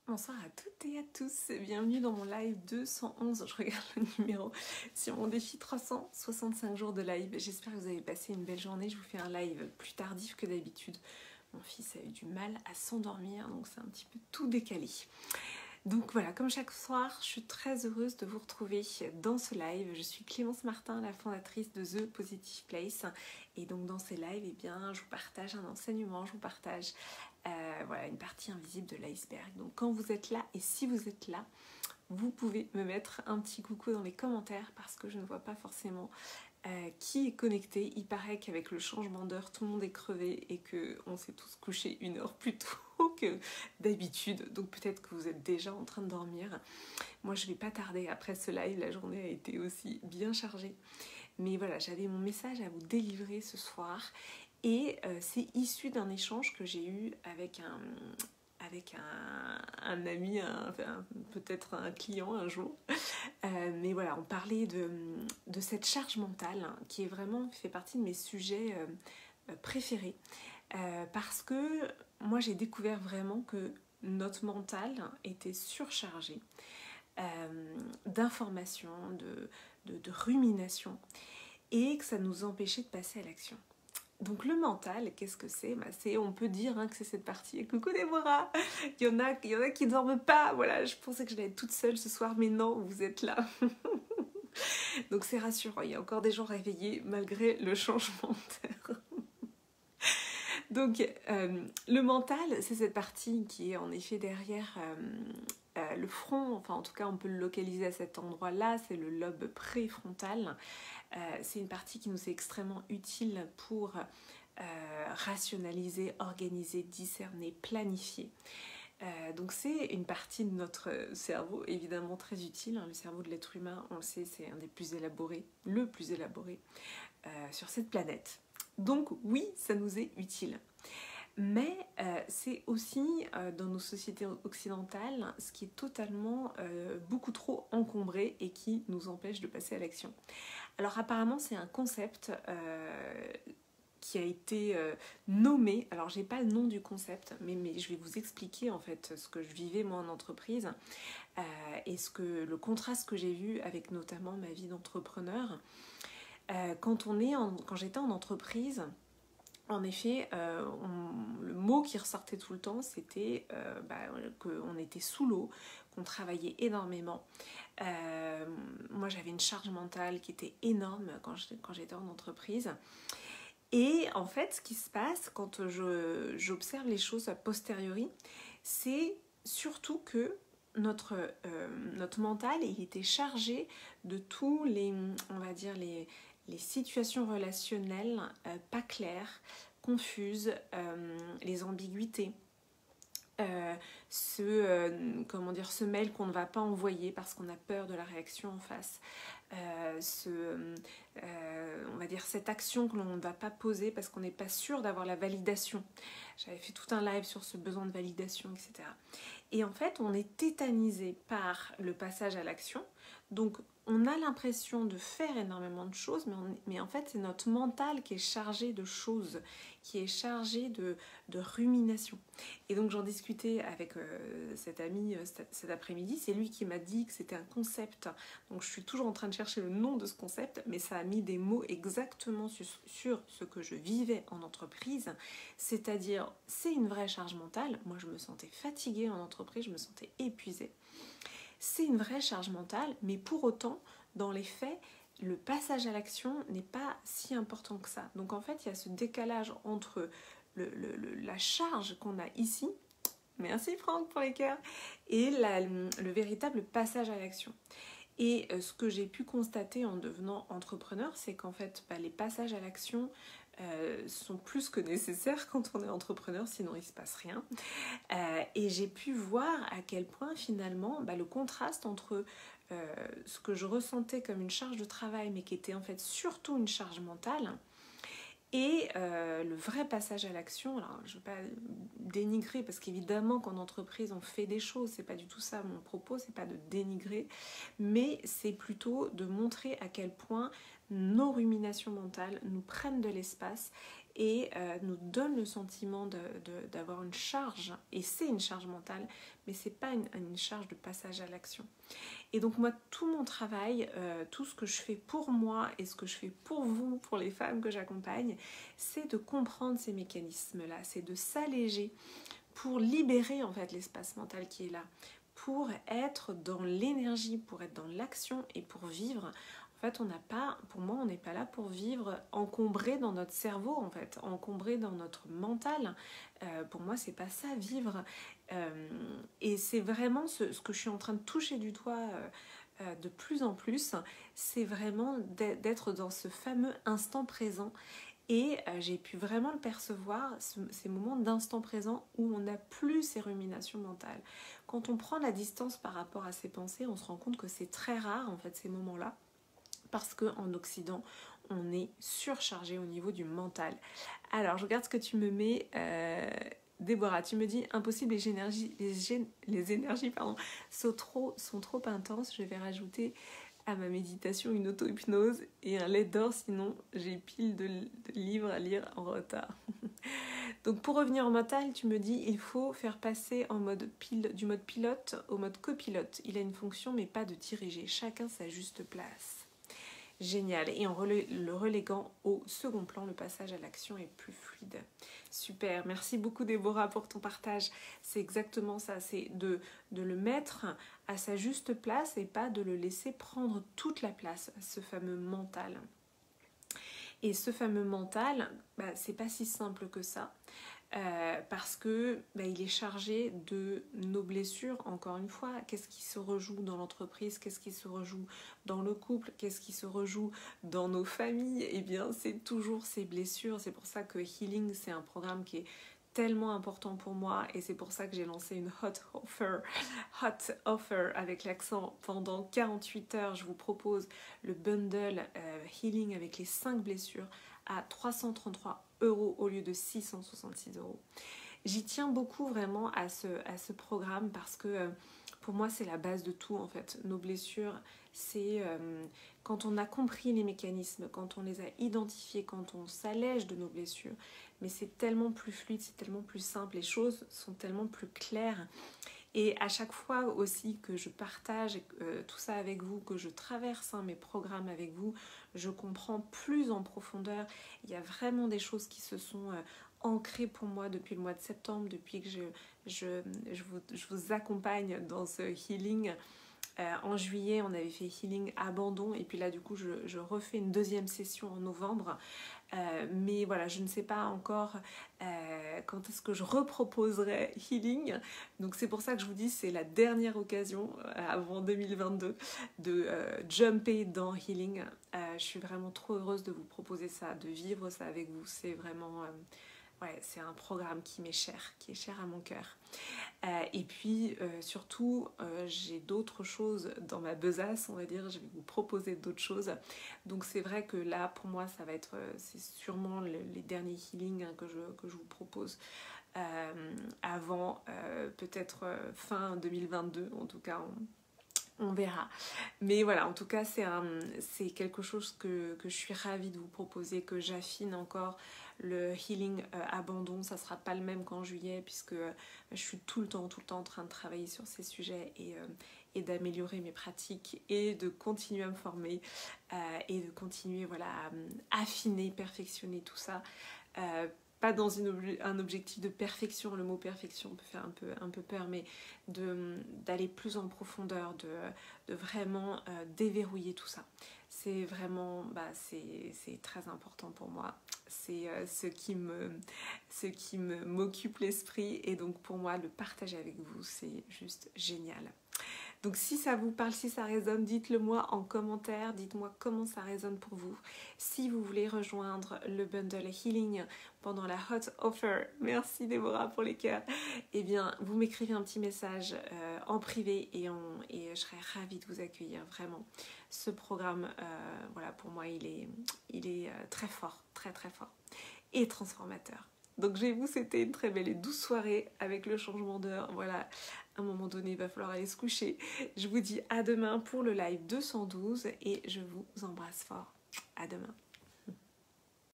Bonsoir à toutes et à tous, bienvenue dans mon live 211, je regarde le numéro, sur mon défi 365 jours de live. J'espère que vous avez passé une belle journée, je vous fais un live plus tardif que d'habitude. Mon fils a eu du mal à s'endormir, donc c'est un petit peu tout décalé. Donc voilà, comme chaque soir, je suis très heureuse de vous retrouver dans ce live. Je suis Clémence Martin, la fondatrice de The Positive Place. Et donc dans ces lives, eh bien, je vous partage un enseignement, je vous partage voilà, une partie invisible de l'iceberg. Donc quand vous êtes là, et si vous êtes là, vous pouvez me mettre un petit coucou dans les commentaires parce que je ne vois pas forcément qui est connecté. Il paraît qu'avec le changement d'heure, tout le monde est crevé et qu'on s'est tous couchés une heure plus tôt que d'habitude. Donc peut-être que vous êtes déjà en train de dormir. Moi, je ne vais pas tarder après ce live. La journée a été aussi bien chargée. Mais voilà, j'avais mon message à vous délivrer ce soir. Et c'est issu d'un échange que j'ai eu avec un ami, peut-être un client un jour. Mais voilà, on parlait de cette charge mentale qui est vraiment fait partie de mes sujets préférés. Parce que moi, j'ai découvert vraiment que notre mental était surchargé d'informations, de ruminations, et que ça nous empêchait de passer à l'action. Donc le mental, qu'est-ce que c'est ? On peut dire que c'est cette partie. Et coucou Déborah, il y en a qui ne dorment pas. Voilà, je pensais que j'allais être toute seule ce soir, mais non, vous êtes là. Donc c'est rassurant, il y a encore des gens réveillés malgré le changement d'heure. Donc le mental, c'est cette partie qui est en effet derrière le front. Enfin en tout cas, on peut le localiser à cet endroit-là. C'est le lobe préfrontal. C'est une partie qui nous est extrêmement utile pour rationaliser, organiser, discerner, planifier. Donc c'est une partie de notre cerveau évidemment très utile. Le cerveau de l'être humain, on le sait, c'est un des plus élaborés, le plus élaboré sur cette planète. Donc oui, ça nous est utile. Mais c'est aussi dans nos sociétés occidentales ce qui est totalement beaucoup trop encombré et qui nous empêche de passer à l'action. Alors apparemment c'est un concept qui a été nommé, alors j'ai pas le nom du concept, mais je vais vous expliquer en fait ce que je vivais moi en entreprise et le contraste que j'ai vu avec notamment ma vie d'entrepreneur. Quand j'étais en entreprise, en effet, le mot qui ressortait tout le temps, c'était qu'on était sous l'eau, qu'on travaillait énormément. Moi, j'avais une charge mentale qui était énorme quand j'étais en entreprise. Et en fait, ce qui se passe quand j'observe les choses a posteriori, c'est surtout que notre mental, il était chargé de tous on va dire, les situations relationnelles pas claires, confuses, les ambiguïtés. Ce mail qu'on ne va pas envoyer parce qu'on a peur de la réaction en face, on va dire cette action que l'on ne va pas poser parce qu'on n'est pas sûr d'avoir la validation. J'avais fait tout un live sur ce besoin de validation, etc. Et en fait, on est tétanisé par le passage à l'action. Donc, on a l'impression de faire énormément de choses, mais en fait, c'est notre mental qui est chargé de choses, qui est chargé de rumination. Et donc, j'en discutais avec cet ami cet après-midi. C'est lui qui m'a dit que c'était un concept. Donc, je suis toujours en train de chercher le nom de ce concept, mais ça a mis des mots exactement sur ce que je vivais en entreprise. C'est-à-dire, c'est une vraie charge mentale. Moi, je me sentais fatiguée en entreprise, je me sentais épuisée. C'est une vraie charge mentale, mais pour autant, dans les faits, le passage à l'action n'est pas si important que ça. Donc en fait, il y a ce décalage entre la charge qu'on a ici, merci Franck pour les cœurs, et le véritable passage à l'action. Et ce que j'ai pu constater en devenant entrepreneur, c'est qu'en fait, les passages à l'action sont plus que nécessaires quand on est entrepreneur, sinon il ne se passe rien. Et j'ai pu voir à quel point finalement le contraste entre ce que je ressentais comme une charge de travail, mais qui était en fait surtout une charge mentale, et le vrai passage à l'action. Alors je ne veux pas dénigrer, parce qu'évidemment qu'en entreprise on fait des choses, c'est pas du tout ça mon propos, c'est pas de dénigrer, mais c'est plutôt de montrer à quel point nos ruminations mentales nous prennent de l'espace et nous donne le sentiment d'avoir une charge, et c'est une charge mentale, mais c'est pas une charge de passage à l'action. Et donc moi, tout mon travail, tout ce que je fais pour moi et ce que je fais pour vous, pour les femmes que j'accompagne, c'est de comprendre ces mécanismes-là, c'est de s'alléger pour libérer en fait l'espace mental qui est là, pour être dans l'énergie, pour être dans l'action et pour vivre. En fait, pour moi, on n'est pas là pour vivre encombré dans notre cerveau, en fait, encombré dans notre mental. Pour moi, c'est pas ça, vivre. Et c'est vraiment ce que je suis en train de toucher du doigt de plus en plus, c'est vraiment d'être dans ce fameux instant présent. Et j'ai pu vraiment le percevoir, ces moments d'instant présent où on n'a plus ces ruminations mentales. Quand on prend la distance par rapport à ces pensées, on se rend compte que c'est très rare, en fait, ces moments-là. Parce qu'en Occident, on est surchargé au niveau du mental. Alors, je regarde ce que tu me mets. Déborah, tu me dis impossible, les énergies sont trop intenses. Je vais rajouter à ma méditation une auto-hypnose et un lait d'or, sinon j'ai pile de livres à lire en retard. Donc pour revenir au mental, tu me dis il faut faire passer du mode pilote au mode copilote. Il a une fonction mais pas de diriger, chacun sa juste place. Génial. Et en le reléguant au second plan, le passage à l'action est plus fluide. Super. Merci beaucoup Déborah pour ton partage. C'est exactement ça. C'est de le mettre à sa juste place et pas de le laisser prendre toute la place, ce fameux mental. Et ce fameux mental, c'est pas si simple que ça. Parce que il est chargé de nos blessures, encore une fois. Qu'est-ce qui se rejoue dans l'entreprise, qu'est-ce qui se rejoue dans le couple, qu'est-ce qui se rejoue dans nos familles? Eh bien, c'est toujours ces blessures. C'est pour ça que Healing, c'est un programme qui est tellement important pour moi, et c'est pour ça que j'ai lancé une hot offer avec l'accent. Pendant 48 heures, je vous propose le bundle Healing avec les 5 blessures à 333 € au lieu de 666 €. J'y tiens beaucoup vraiment à ce programme parce que pour moi c'est la base de tout en fait. Nos blessures, c'est quand on a compris les mécanismes, quand on les a identifiés, quand on s'allège de nos blessures, mais c'est tellement plus fluide, c'est tellement plus simple, les choses sont tellement plus claires. Et à chaque fois aussi que je partage tout ça avec vous, que je traverse mes programmes avec vous, je comprends plus en profondeur. Il y a vraiment des choses qui se sont ancrées pour moi depuis le mois de septembre, depuis que je vous accompagne dans ce healing. En juillet, on avait fait healing abandon, et puis là du coup je refais une deuxième session en novembre. Mais voilà, je ne sais pas encore quand est-ce que je reproposerai healing. Donc c'est pour ça que je vous dis, c'est la dernière occasion avant 2022 de jumper dans healing. Je suis vraiment trop heureuse de vous proposer ça, de vivre ça avec vous. C'est vraiment c'est un programme qui m'est cher, qui est cher à mon cœur. Et puis surtout, j'ai d'autres choses dans ma besace, on va dire. Je vais vous proposer d'autres choses. Donc c'est vrai que là, pour moi, ça va être, c'est sûrement les derniers healings que je vous propose avant peut-être fin 2022. En tout cas, on verra. Mais voilà, en tout cas, c'est quelque chose que je suis ravie de vous proposer, que j'affine encore. Le healing abandon, ça sera pas le même qu'en juillet, puisque je suis tout le temps en train de travailler sur ces sujets et d'améliorer mes pratiques et de continuer à me former et de continuer à affiner, perfectionner tout ça. Pas dans un objectif de perfection, le mot perfection peut faire un peu peur, mais d'aller plus en profondeur, de vraiment déverrouiller tout ça. C'est vraiment, c'est très important pour moi. C'est ce qui m'occupe l'esprit, et donc pour moi, le partager avec vous, c'est juste génial. Donc si ça vous parle, si ça résonne, dites-le moi en commentaire, dites-moi comment ça résonne pour vous. Si vous voulez rejoindre le bundle healing pendant la hot offer, merci Déborah pour les cœurs, eh bien vous m'écrivez un petit message en privé et je serai ravie de vous accueillir. Vraiment, ce programme, pour moi il est très fort, très très fort et transformateur. Donc je vais vous souhaiter une très belle et douce soirée avec le changement d'heure. Voilà, à un moment donné, il va falloir aller se coucher. Je vous dis à demain pour le live 212 et je vous embrasse fort. À demain.